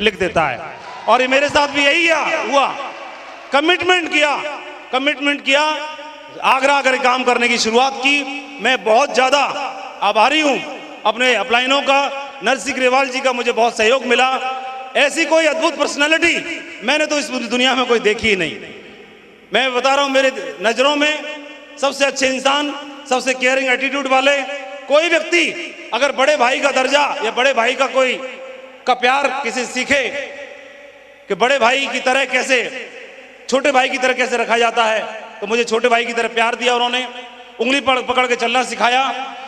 लिख देता है। और ये मेरे साथ भी यही हुआ। कमिटमेंट किया, आगरा आकर काम करने की शुरुआत की। मैं बहुत ज्यादा आभारी हूं अपने अपलाइनों का, नरसिंह ग्रेवाल जी का, मुझे बहुत सहयोग मिला। ऐसी कोई अद्भुत पर्सनालिटी मैंने तो इस दुनिया में कोई देखी ही नहीं। मैं बता रहा हूं, मेरे नजरों में सबसे अच्छे इंसान, सबसे केयरिंग एटीट्यूड वाले कोई व्यक्ति अगर बड़े भाई का दर्जा या बड़े भाई का कोई का प्यार किसी सीखे कि बड़े भाई की तरह कैसे, छोटे भाई की तरह कैसे रखा जाता है, तो मुझे छोटे भाई की तरह प्यार दिया उन्होंने, उंगली पकड़ के चलना सिखाया।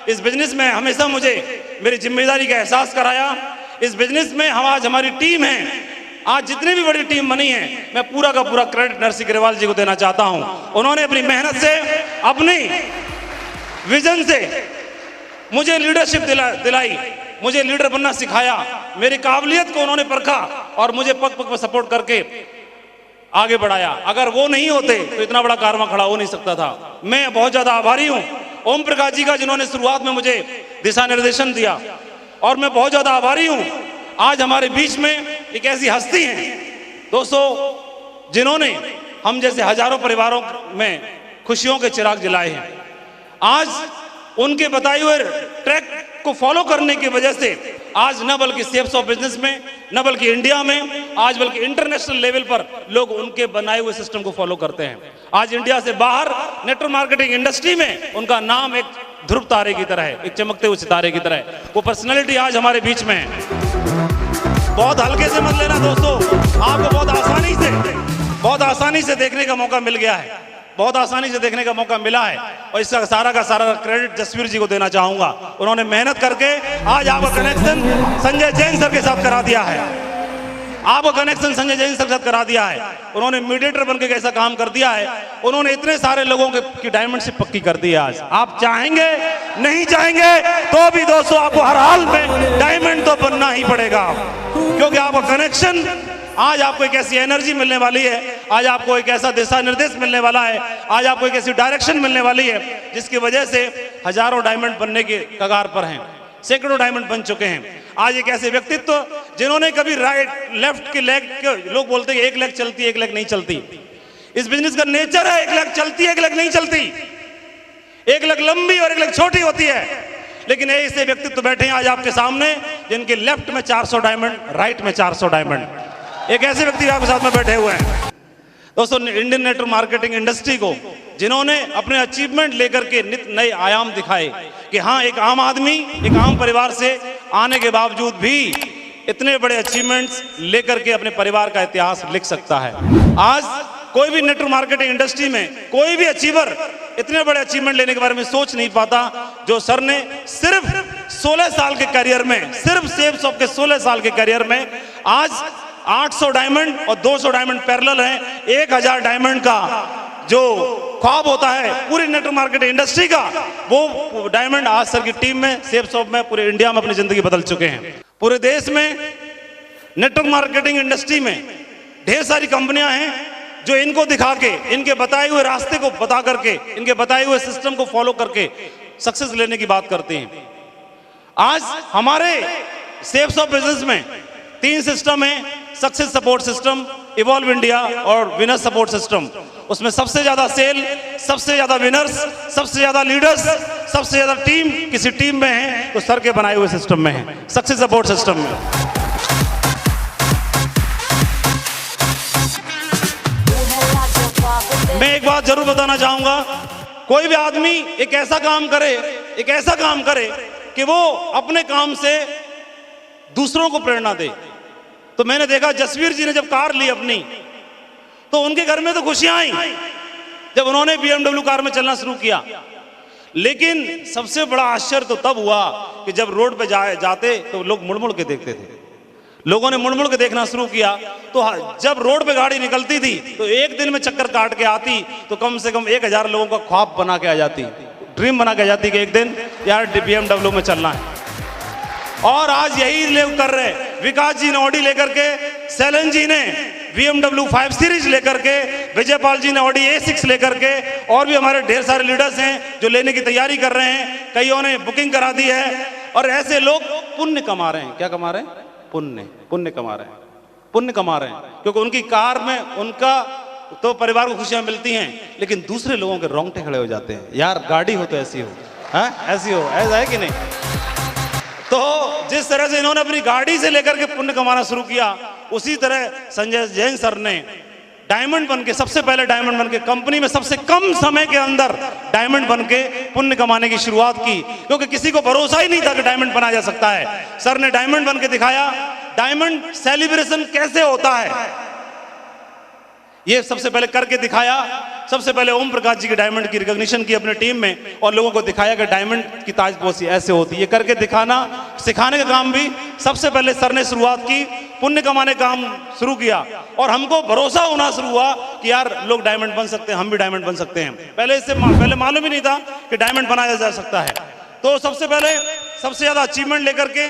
इस बिजनेस में हमेशा मुझे मेरी जिम्मेदारी का एहसास कराया। इस बिजनेस में हम आज हमारी टीम है, आज जितनी भी बड़ी टीम बनी है, मैं पूरा का पूरा क्रेडिट नरसिंह ग्रेवाल जी को देना चाहता हूं। उन्होंने अपनी मेहनत से, अपनी विजन से मुझे लीडरशिप दिलाई, मुझे लीडर बनना सिखाया। मेरी काबिलियत को उन्होंने परखा और मुझे पग पग पर सपोर्ट करके आगे बढ़ाया। अगर वो नहीं होते तो इतना बड़ा कारवां खड़ा हो नहीं सकता था। मैं बहुत ज्यादा आभारी हूं ओम प्रकाश जी का, जिन्होंने शुरुआत में मुझे दिशा निर्देशन दिया। और मैं बहुत ज्यादा आभारी हूं आज हमारे बीच में एक ऐसी हस्ती है दोस्तों, जिन्होंने हम जैसे हजारों परिवारों में खुशियों के चिराग जलाए हैं। आज उनके बताए हुए ट्रैक को फॉलो करने की वजह से आज न बल्कि शेप्स ऑफ बिजनेस में, न बल्कि इंडिया में, आज बल्कि इंटरनेशनल लेवल पर लोग उनके बनाए हुए सिस्टम को फॉलो करते हैं। आज इंडिया से बाहर नेटवर्क मार्केटिंग इंडस्ट्री में उनका नाम एक ध्रुव तारे की तरह है, एक चमकते हुए सितारे की तरह है। वो पर्सनैलिटी आज हमारे बीच में है। बहुत हल्के से मत लेना दोस्तों, आपको बहुत आसानी से देखने का मौका मिल गया है, बहुत आसानी से देखने का मौका मिला है। और इसका सारा का सारा क्रेडिट जसवीर जी को देना चाहूंगा। उन्होंने मेहनत करके आज आपका कनेक्शन संजय जैन सर के साथ करा दिया है, आपका कनेक्शन संजय जैन सर के साथ करा दिया है। उन्होंने मीडिएटर बनकर कैसा काम कर दिया है, उन्होंने इतने सारे लोगों की डायमंडशिप पक्की कर दी है। आज आप चाहेंगे नहीं चाहेंगे तो भी दोस्तों आपको हर हाल में डायमंड तो बनना ही पड़ेगा, क्योंकि आपका कनेक्शन, आज आपको एक ऐसी एनर्जी मिलने वाली है, आज आपको एक ऐसा दिशा निर्देश मिलने वाला है, आज आपको एक ऐसी डायरेक्शन मिलने वाली है जिसकी वजह से हजारों डायमंड बनने के कगार पर हैं, सैकड़ों डायमंड बन चुके हैं। आज एक ऐसे व्यक्तित्व जिन्होंने कभी राइट लेफ्ट के लेग, लोग बोलते हैं एक लेग चलती है एक लेग नहीं चलती, इस बिजनेस का नेचर है, एक लेग चलती है एक लेग नहीं चलती, एक लेग लंबी और एक लेग छोटी होती है। लेकिन ऐसे व्यक्तित्व बैठे हैं आज आपके सामने जिनके लेफ्ट में 400 डायमंड, राइट में 400 डायमंड, एक ऐसे व्यक्ति आपके साथ में बैठे हुए हैं। दोस्तों, इंडियन नेटवर्क मार्केटिंग इंडस्ट्री को जिन्होंने अपने अचीवमेंट लेकर के नित नए आयाम दिखाए कि हाँ, एक आम आदमी, एक आम परिवार से आने के बावजूद भी इतने बड़े अचीवमेंट्स लेकर के अपने परिवार का इतिहास लिख सकता है। आज कोई भी नेटवर्क मार्केटिंग इंडस्ट्री में कोई भी अचीवर इतने बड़े अचीवमेंट लेने के बारे में सोच नहीं पाता जो सर ने सिर्फ 16 साल के करियर में, सिर्फ शेप्स ऑफ के 16 साल के करियर में आज 800 डायमंड और 200 डायमंड पैरेलल हैं। 1000 डायमंड का जो ख्वाब होता है पूरी नेटवर्क मार्केटिंग इंडस्ट्री का, वो डायमंड आज सर की टीम में, शेप्स ऑफ में, पूरे इंडिया में अपनी जिंदगी बदल चुके हैं। पूरे देश में नेटवर्क मार्केटिंग इंडस्ट्री में ढेर सारी कंपनियां हैं जो इनको दिखा के, इनके बताए हुए रास्ते को बता करके, इनके बताए हुए सिस्टम को फॉलो करके सक्सेस लेने की बात करते हैं। आज हमारे शेप्स ऑफ बिजनेस में 3 सिस्टम है, success support system, evolve India और विनर सपोर्ट सिस्टम। उसमें सबसे ज्यादा सेल, सबसे ज्यादा विनर्स, सबसे ज्यादा लीडर्स, सबसे ज्यादा टीम किसी टीम में है तो सर के बनाए हुए सिस्टम में है, सक्सेस सपोर्ट सिस्टम में। मैं एक बात जरूर बताना चाहूंगा, कोई भी आदमी एक ऐसा काम करे कि वो अपने काम से दूसरों को प्रेरणा दे। तो मैंने देखा जसवीर जी ने जब कार ली अपनी, तो उनके घर में तो खुशियां आई जब उन्होंने BMW कार में चलना शुरू किया। लेकिन सबसे बड़ा आश्चर्य तो तब हुआ कि जब रोड पे जाते तो लोग मुड़ मुड़ के देखते थे। लोगों ने मुड़ मुड़ के देखना शुरू किया, तो जब रोड पे गाड़ी निकलती थी तो एक दिन में चक्कर काट के आती तो कम से कम 1000 लोगों का ख्वाब बना के आ जाती, ड्रीम बना के आ जाती कि एक दिन यार BMW में चलना है। और आज यही लोग कर रहे हैं। विकास जी ने ऑडी लेकर के, सैलन जी ने BMW 5 सीरीज लेकर के, विजयपाल जी ने ऑडी A6 लेकर के, और भी हमारे ढेर सारे लीडर्स हैं जो लेने की तैयारी कर रहे हैं। कईयों ने बुकिंग करा दी है और ऐसे लोग पुण्य कमा रहे हैं। क्या कमा रहे हैं? पुण्य कमा रहे हैं। पुण्य कमा रहे हैं, क्योंकि उनकी कार में उनका तो परिवार को खुशियां मिलती हैं, लेकिन दूसरे लोगों के रोंगटे खड़े हो जाते हैं, यार गाड़ी हो तो ऐसी हो, है ऐसी हो, ऐसा है कि नहीं। तो जिस तरह से इन्होंने अपनी गाड़ी से लेकर के पुण्य कमाना शुरू किया, उसी तरह संजय जैन सर ने डायमंड बनके, सबसे पहले डायमंड बनके कंपनी में सबसे कम समय के अंदर डायमंड बनके पुण्य कमाने की शुरुआत की, क्योंकि किसी को भरोसा ही नहीं था कि डायमंड बना जा सकता है। सर ने डायमंड बनके दिखाया। डायमंड सेलिब्रेशन कैसे होता है ये सबसे पहले करके दिखाया। सबसे पहले ओम प्रकाश जी के डायमंड की रिकॉग्निशन की अपने टीम में और लोगों को दिखाया कि डायमंड की ताजपोशी ऐसे होती है। ये करके दिखाना, सिखाने का काम भी सबसे पहले सर ने शुरुआत की, पुण्य कमाने का काम शुरू किया और हमको भरोसा होना शुरू हुआ कि यार लोग डायमंड बन सकते हैं, हम भी डायमंड बन सकते हैं। पहले मालूम ही नहीं था कि डायमंड बनाया जा सकता है। तो सबसे पहले सबसे ज्यादा अचीवमेंट लेकर के,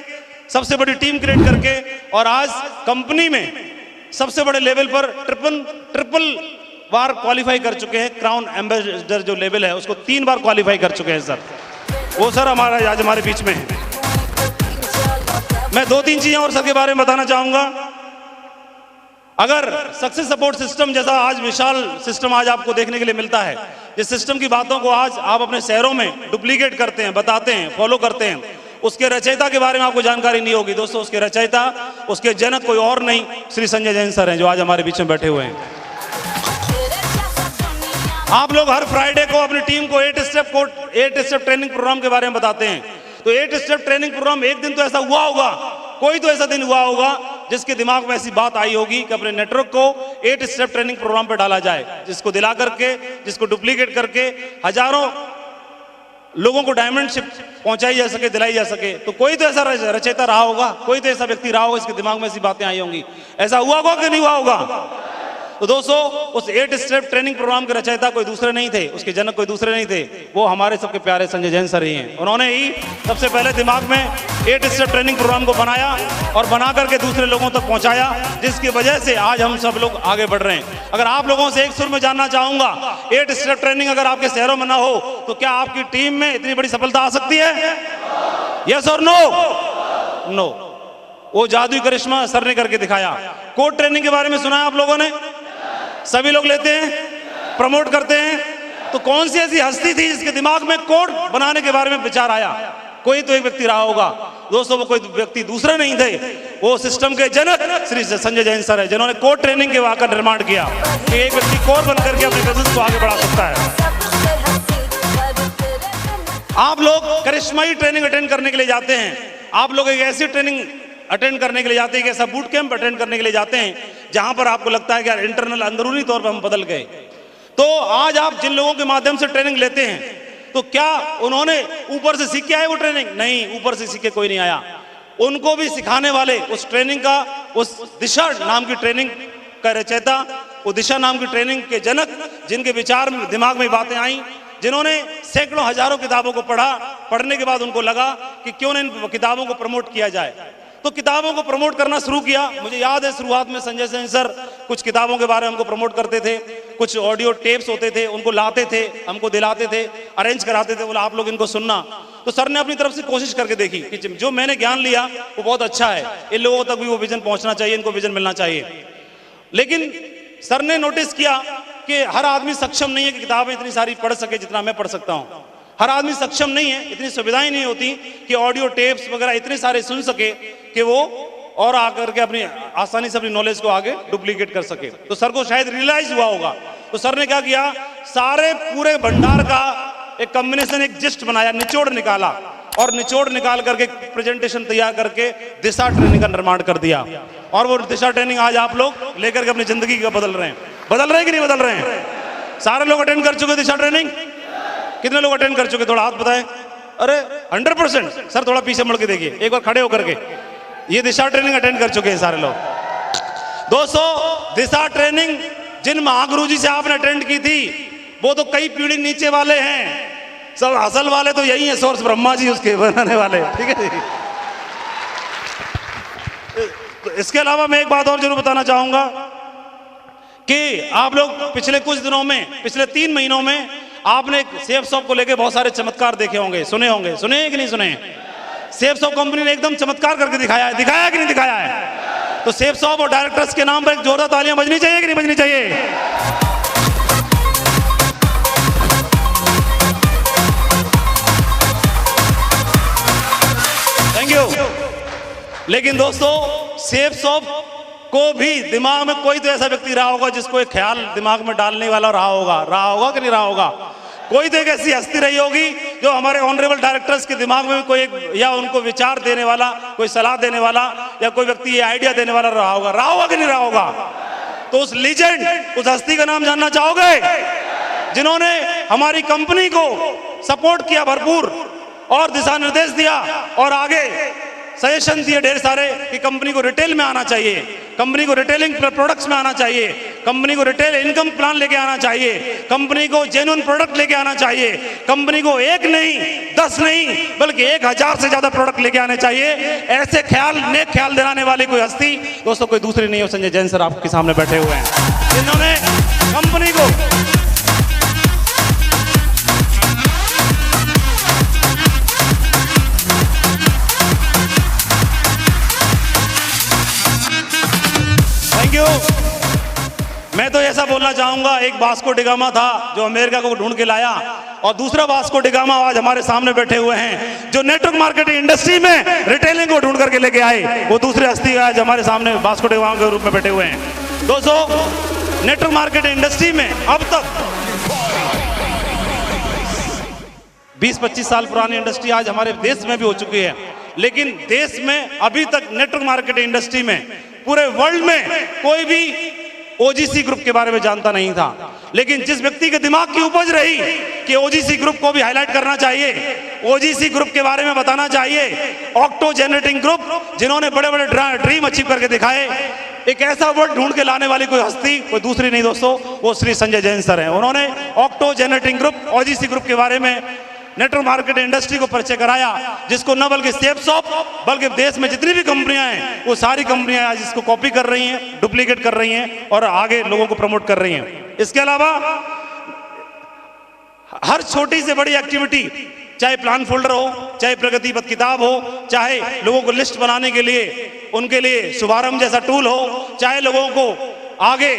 सबसे बड़ी टीम क्रिएट करके, और आज कंपनी में सबसे बड़े लेवल पर ट्रिपल बार क्वालिफाई कर चुके हैं। क्राउन एम्बेसडर जो लेवल है उसको 3 बार क्वालिफाई कर चुके हैं सर। वो सर आज हमारे बीच में है। मैं 2-3 चीजें और सर के बारे में बताना चाहूंगा। अगर सक्सेस सपोर्ट सिस्टम जैसा आज विशाल सिस्टम आज आपको देखने के लिए मिलता है, जिस सिस्टम की बातों को आज आप अपने शहरों में डुप्लीकेट करते हैं, बताते हैं, फॉलो करते हैं, उसके रचयिता के बारे में आपको जानकारी नहीं होगी। दोस्तों, उसके रचयिता, उसके जनक कोई और नहीं, श्री संजय जैन सर हैं, जो आज हमारे बीच में बैठे हुए हैं। आप लोग हर फ्राइडे को अपनी टीम को 8 स्टेप ट्रेनिंग प्रोग्राम के बारे में बताते हैं। तो 8 स्टेप ट्रेनिंग प्रोग्राम, एक दिन तो ऐसा हुआ होगा, कोई तो ऐसा दिन हुआ होगा जिसके दिमाग में ऐसी बात आई होगी कि अपने नेटवर्क को 8 स्टेप ट्रेनिंग प्रोग्राम पर डाला जाए, जिसको दिला करके, जिसको डुप्लीकेट करके हजारों लोगों को डायमंडशिप पहुंचाई जा सके, दिलाई जा सके। तो कोई तो ऐसा रचयिता रहा होगा, कोई तो ऐसा व्यक्ति रहा होगा, इसके दिमाग में ऐसी बातें आई होंगी। ऐसा हुआ होगा कि नहीं हुआ होगा? तो दोस्तों, उस 8 स्टेप ट्रेनिंग प्रोग्राम के रचयिता कोई दूसरे नहीं थे, उसके जनक कोई दूसरे नहीं थे, वो हमारे सबके प्यारे संजय जैन सर ही हैं। उन्होंने ही सबसे पहले दिमाग में 8 स्टेप ट्रेनिंग प्रोग्राम को बनाया और बना करके दूसरे लोगों तक पहुंचाया, जिसकी वजह से आज हम सब लोग आगे बढ़ रहे हैं। अगर आप लोगों से एक सुर में जानना चाहूंगा, 8 स्टेप ट्रेनिंग अगर आपके शहरों में ना हो तो क्या आपकी टीम में इतनी बड़ी सफलता आ सकती है? यस और नो? नो। वो जादुई करिश्मा सर ने करके दिखाया। कोड ट्रेनिंग के बारे में सुना है आप लोगों ने? सभी लोग लेते हैं, प्रमोट करते हैं। तो कौन सी ऐसी हस्ती थी जिसके दिमाग में कोड बनाने के बारे में विचार आया? कोई तो एक व्यक्ति रहा होगा। दोस्तों, वो कोई व्यक्ति दूसरे नहीं थे, वो सिस्टम के जनक श्री संजय जैन सर है, जिन्होंने कोड ट्रेनिंग के वाक़ निर्माण किया कि एक व्यक्ति कोड बन करके अपने बिजनेस को आगे बढ़ा सकता है। आप लोग करिश्माई ट्रेनिंग अटेंड करने के लिए जाते हैं, आप लोग एक ऐसी ट्रेनिंग अटेंड करने के लिए जाते हैं, एक ऐसा बूट कैंप अटेंड करने के लिए जाते हैं जहां पर आपको लगता है कि यार इंटरनल, अंदरूनी तौर पर हम बदल गए। तो आज आप जिन लोगों के माध्यम से ट्रेनिंग लेते हैं, तो क्या उन्होंने ऊपर से सीख के आए वो ट्रेनिंग? नहीं, ऊपर से सीख के कोई नहीं आया। उनको भी सिखाने वाले, उस ट्रेनिंग का, उस दिशा नाम की ट्रेनिंग का रचयिता, वो दिशा नाम की ट्रेनिंग के जनक, जिनके विचार में, दिमाग में बातें आई, जिन्होंने सैकड़ों हजारों किताबों को पढ़ा, पढ़ने के बाद उनको लगा कि क्यों न इन किताबों को प्रमोट किया जाए। तो किताबों को प्रमोट करना शुरू किया। मुझे याद है शुरुआत में संजय जैन सर कुछ किताबों के बारे में हमको प्रमोट करते थे, कुछ ऑडियो टेप्स होते थे, उनको लाते थे, हमको दिलाते थे, अरेंज कराते थे, बोला आप लोग इनको सुनना। तो सर ने अपनी तरफ से कोशिश करके देखी कि जो मैंने ज्ञान लिया वो बहुत अच्छा है, इन लोगों तक भी वो विजन पहुंचना चाहिए, इनको विजन मिलना चाहिए। लेकिन सर ने नोटिस किया कि हर आदमी सक्षम नहीं है कि किताबें इतनी सारी पढ़ सके जितना मैं पढ़ सकता हूँ। हर आदमी सक्षम नहीं है, इतनी सुविधाएं नहीं होती कि ऑडियो टेप्स वगैरह इतने सारे सुन सके कि वो और आकर के अपनी आसानी से अपनी नॉलेज को आगे डुप्लीकेट कर सके। तो सर को शायद रियलाइज हुआ होगा, तो सर ने क्या किया, सारे पूरे भंडार का एक कॉम्बिनेशन, एक जिस्ट बनाया, निचोड़ निकाला, और निचोड़ निकाल करके प्रेजेंटेशन तैयार करके दिशा ट्रेनिंग का निर्माण कर दिया। और वो दिशा ट्रेनिंग आज आप लोग लेकर के अपनी जिंदगी का बदल रहे हैं कि नहीं बदल रहे हैं? सारे लोग अटेंड कर चुके दिशा ट्रेनिंग? कितने लोग अटेंड कर चुके, थोड़ा हाथ बताएं। अरे 100%। सर थोड़ा पीछे मुड़ के देखिए, एक बार खड़े होकर के। ये दिशा ट्रेनिंग अटेंड कर चुके हैं सारे लोग। दोस्तों, दिशा ट्रेनिंग जिन महागुरु जी से आपने अटेंड की थी, वो तो कई पीढ़ी नीचे वाले हैं, सब असल वाले तो यही है, सोर्स ब्रह्मा जी उसके बनाने वाले, ठीक है जी। तो इसके अलावा मैं एक बात और जरूर बताना चाहूंगा कि आप लोग पिछले कुछ दिनों में, पिछले 3 महीनों में आपने सेफ शॉप को लेके बहुत सारे चमत्कार देखे होंगे, सुने होंगे। सुने कि नहीं सुने? सेफ शॉप कंपनी ने एकदम चमत्कार करके दिखाया है कि नहीं दिखाया है? तो सेफ साहब और डायरेक्टर्स के नाम पर एक जोरदार तालियां बजनी चाहिए कि नहीं बजनी चाहिए? Thank you. लेकिन दोस्तों, सेफ साहब को भी दिमाग में कोई तो ऐसा व्यक्ति रहा होगा जिसको एक ख्याल दिमाग में डालने वाला रहा होगा कि नहीं रहा होगा? कोई तो एक ऐसी हस्ती रही होगी जो हमारे ऑनरेबल डायरेक्टर्स के दिमाग में कोई एक, या उनको विचार देने वाला, कोई सलाह देने वाला, या कोई व्यक्ति ये आइडिया देने वाला रहा होगा कि नहीं रहा होगा? तो उस लीजेंड, उस हस्ती का नाम जानना चाहोगे जिन्होंने हमारी कंपनी को सपोर्ट किया भरपूर और दिशा निर्देश दिया और आगे सजेशन दिए ढेर सारे कि कंपनी को रिटेल में आना चाहिए, कंपनी को रिटेलिंग प्रोडक्ट्स में आना चाहिए, कंपनी को रिटेल इनकम प्लान लेके आना चाहिए, कंपनी को जेन्युइन प्रोडक्ट लेके आना चाहिए, कंपनी को 1 नहीं 10 नहीं बल्कि 1000 से ज्यादा प्रोडक्ट लेके आने चाहिए। ऐसे नेक ख्याल दिलाने वाली कोई हस्ती दोस्तों कोई दूसरी नहीं हो, संजय जैन सर आपके सामने बैठे हुए हैं, जिन्होंने कंपनी को मैं तो ऐसा बोलना चाहूंगा, एक वास्को डिगामा था जो अमेरिका को ढूंढ के लाया और दूसरा वास्को डिगामा आज हमारे सामने बैठे हुए हैं जो नेटवर्क मार्केटिंग इंडस्ट्री में रिटेलिंग को ढूंढ करके लेके आए। वो दूसरे हस्ती आज हमारे सामने वास्को डिगामा के रूप में बैठे हुए हैं। दोस्तों, नेटवर्क मार्केटिंग इंडस्ट्री में अब तक 20-25 साल पुरानी इंडस्ट्री आज हमारे देश में भी हो चुकी है, लेकिन देश में अभी तक नेटवर्क मार्केटिंग इंडस्ट्री में पूरे वर्ल्ड में कोई भी ओजीसी ग्रुप के बारे में जानता नहीं था। लेकिन जिस व्यक्ति के दिमाग की उपज रही कि ओजीसी ग्रुप को भी हाईलाइट करना चाहिए, ओजीसी ग्रुप के बारे में बताना चाहिए, ऑक्टो जनरेटिंग ग्रुप जिन्होंने बड़े बड़े ड्रीम अचीव करके दिखाए, एक ऐसा वर्ड ढूंढ के लाने वाली कोई हस्ती कोई दूसरी नहीं दोस्तों, वो श्री संजय जैन सर हैं। उन्होंने octo generating group OGC group के बारे में नेटवर्क मार्केटिंग इंडस्ट्री को परिचय कराया, जिसको न बल्कि सेफसॉफ्ट बल्कि देश में जितनी भी कंपनियां हैं वो सारी कंपनियां आज इसको कॉपी कर रही हैं, डुप्लीकेट कर रही हैं और आगे लोगों को प्रमोट कर रही हैं। इसके अलावा हर छोटी से बड़ी एक्टिविटी, चाहे प्लान फोल्डर हो, चाहे प्रगति पथ किताब हो, चाहे लोगों को लिस्ट बनाने के लिए उनके लिए शुभारंभ जैसा टूल हो, चाहे लोगों को आगे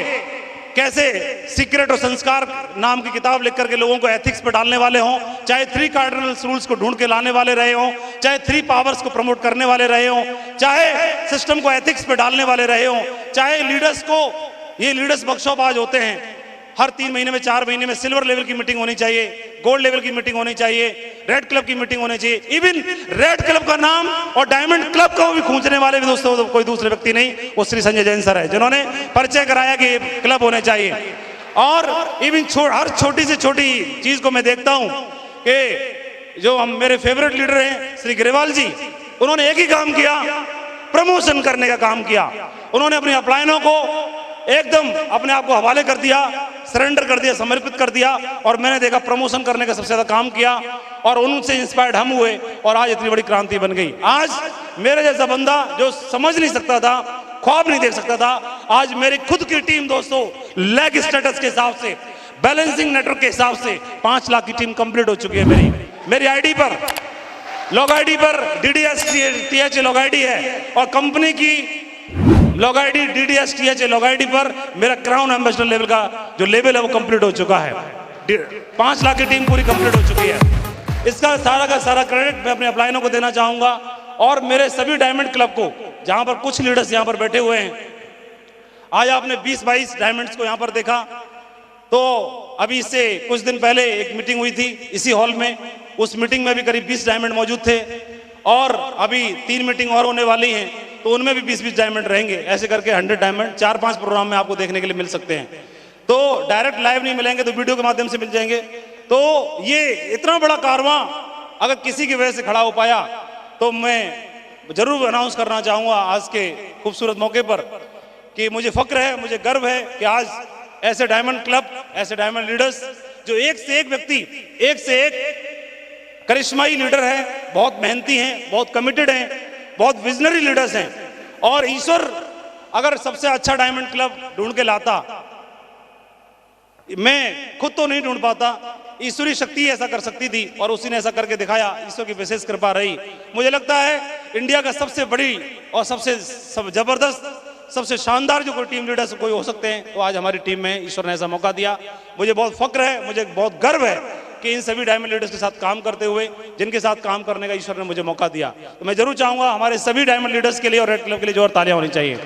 कैसे सीक्रेट और संस्कार नाम की किताब लिख करके लोगों को एथिक्स पे डालने वाले हों, चाहे 3 कार्डिनल रूल्स को ढूंढ के लाने वाले रहे हों, चाहे 3 पावर्स को प्रमोट करने वाले रहे हों, चाहे सिस्टम को एथिक्स पे डालने वाले रहे हों, चाहे लीडर्स को, ये लीडर्स वर्कशॉप आज होते हैं हर 3 महीने में 4 महीने में, सिल्वर लेवल की मीटिंग होनी चाहिए, गोल्ड लेवल की मीटिंग होनी चाहिए, रेड क्लब की मीटिंग होनी चाहिए। इवन रेड क्लब का नाम और डायमंड क्लब को भी खींचने वाले भी दोस्तों तो कोई दूसरे व्यक्ति नहीं, वो श्री संजय जैन सर है जिन्होंने परिचय कराया कि क्लब होने चाहिए। और इवन हर छोटी से छोटी चीज को मैं देखता हूं कि जो हम मेरे फेवरेट लीडर हैं श्री ग्रेवाल जी, उन्होंने एक ही काम किया, प्रमोशन करने का काम किया। उन्होंने अपनी अपलायनों को एकदम अपने आप को हवाले कर दिया, सरेंडर कर दिया, समर्पित कर दिया और मैंने देखा प्रमोशन करने का सबसे ज्यादा काम किया और उनसे इंस्पायर्ड हम हुए और आज इतनी बड़ी क्रांति बन गई। आज मेरे जैसा बंदा जो समझ नहीं सकता था, ख्वाब नहीं देख सकता था, आज मेरी खुद की टीम दोस्तों लेग स्टेटस के हिसाब से, बैलेंसिंग नेटवर्क के हिसाब से 5 लाख की टीम कंप्लीट हो चुकी है। मेरी आईडी पर, लॉग आईडी पर DDS TH लॉग आईडी है और कंपनी की log ID DDS TH log ID पर मेरा क्राउन एम्बेसडर लेवल का जो लेवल है वो कंप्लीट हो चुका है। 5 लाख की टीम पूरी कंप्लीट हो चुकी है। इसका सारा का सारा क्रेडिट मैं अपने अपलाइनों को देना चाहूंगा और मेरे सभी डायमंड क्लब को, जहां पर कुछ लीडर्स यहां पर बैठे हुए हैं। आज आपने 20-22 डायमंड्स को यहां पर देखा, तो अभी इससे कुछ दिन पहले एक मीटिंग हुई थी इसी हॉल में, उस मीटिंग में भी करीब 20 डायमंड मौजूद थे और अभी 3 मीटिंग और होने वाली हैं तो उनमें भी 20-20 डायमंड रहेंगे। ऐसे करके 100 डायमंड 4-5 प्रोग्राम में आपको देखने के लिए मिल सकते हैं। तो डायरेक्ट लाइव नहीं मिलेंगे तो वीडियो के माध्यम से मिल जाएंगे। तो ये इतना बड़ा कारवां अगर किसी की वजह से खड़ा हो पाया तो मैं जरूर अनाउंस करना चाहूंगा आज के खूबसूरत मौके पर कि मुझे फक्र है, मुझे गर्व है कि आज ऐसे डायमंड क्लब, ऐसे डायमंड लीडर्स जो एक से एक व्यक्ति, एक से एक करिश्माई लीडर है, बहुत मेहनती हैं, बहुत कमिटेड हैं, बहुत विजनरी लीडर्स हैं और ईश्वर अगर सबसे अच्छा डायमंड क्लब ढूंढ के लाता, मैं खुद तो नहीं ढूंढ पाता, ईश्वरी शक्ति ऐसा कर सकती थी और उसी ने ऐसा करके दिखाया। ईश्वर की विशेष कृपा रही। मुझे लगता है इंडिया का सबसे बड़ी और सबसे जबरदस्त सबसे शानदार जो कोई टीम लीडर्स कोई हो सकते हैं, तो आज हमारी टीम में ईश्वर ने ऐसा मौका दिया। मुझे बहुत फक्र है, मुझे बहुत गर्व है कि इन सभी डायमंड लीडर्स के साथ काम करते हुए, जिनके साथ काम करने का ईश्वर ने मुझे मौका दिया। तो मैं जरूर चाहूंगा हमारे सभी डायमंड लीडर्स के लिए और रेड क्लब के लिए जोर तालियां होनी चाहिए।